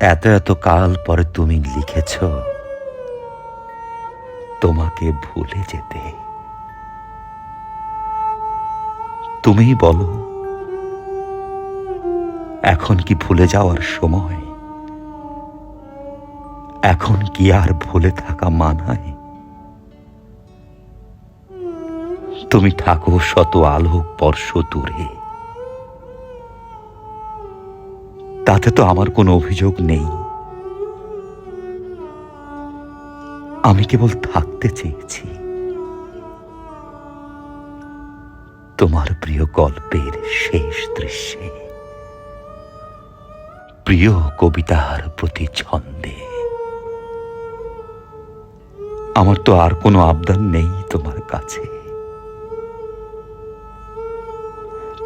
এত এত কাল পরে তুমি লিখেছ তোমাকে ভুলে যেতে। তুমিই বলো, এখন কি ভুলে যাওয়ার সময়? এখন কি আর ভুলে থাকা মানায়? তুমি থাকো শত আলোক বর্ষ দূরে, তাতে তো আমার কোনো অভিযোগ নেই। আমি কেবল থাকতে চেয়েছি তোমার প্রিয় গল্পের শেষ দৃশ্যে, প্রিয় কবিতার প্রতি ছন্দে। আমার তো আর কোনো আবদার নেই তোমার কাছে।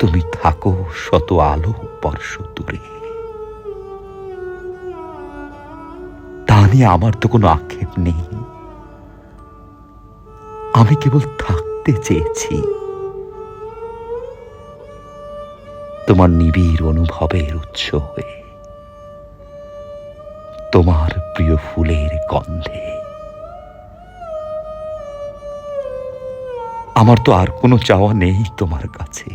তুমি থাকো শত আলো বর্ষ দূরে, তা নিয়ে আমার তো কোনো আক্ষেপ নেই। আমি কেবল থাকতে চেয়েছি তোমার নিবিড় অনুভবের উৎস হয়ে, তোমার প্রিয় ফুলের গন্ধে। আমার তো আর কোনো চাওয়া নেই তোমার কাছে।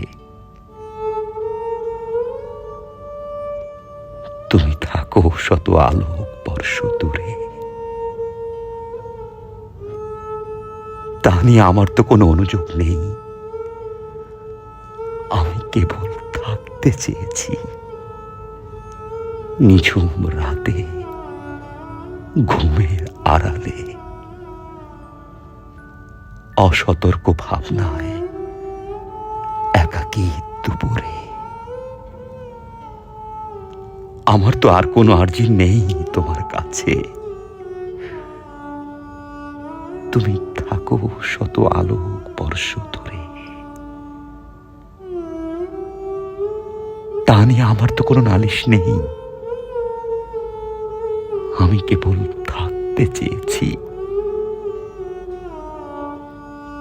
তুমি থাকো শত আলোক বর্ষ দূরে, তা নিয়ে আমার তো কোনো অনুযোগ নেই। আমি কেবল থাকতে চেয়েছি নিঝুম রাতে, ঘুমের আড়ালে, অসতর্ক ভাবনায়, একাকী দুপুরে। আমার তো আর কোনো আর্জি নেই তোমার কাছে। তুমি থাকো শত আলোক বর্ষ দূরে, তা নিয়ে আমার তো কোনো নালিশ নেই। আমি কেবল থাকতে চেয়েছি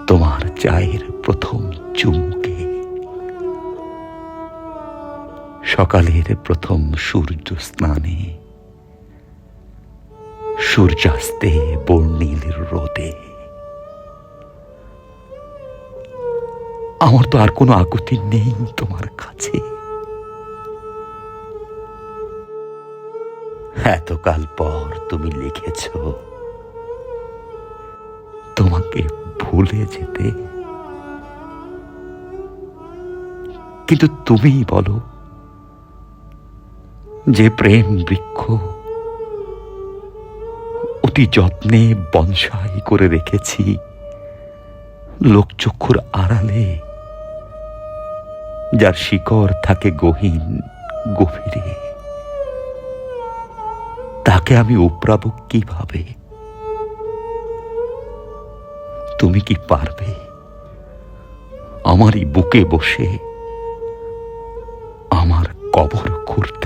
তোমার চায়ের প্রথম চুমুকে, সকালের প্রথম সূর্য স্নানে, সূর্যাস্তে বর্ণিল রোদে। আমার তো আর কোনো আকুতি নেই তোমার কাছে। এতকাল পর তুমি লিখেছ তোমাকে ভুলে যেতে, কিন্তু তুমিই বলো, যে প্রেম বৃক্ষ অতি যত্নে বনসাই করে রেখেছি লোকচক্ষুর আড়ালে, যার শিকড় থাকে গহীন গভীরে, তাকে আমি উপড়াবো কিভাবে? তুমি কি পারবে আমারই বুকে বসে আমার কবর খুঁড়তে?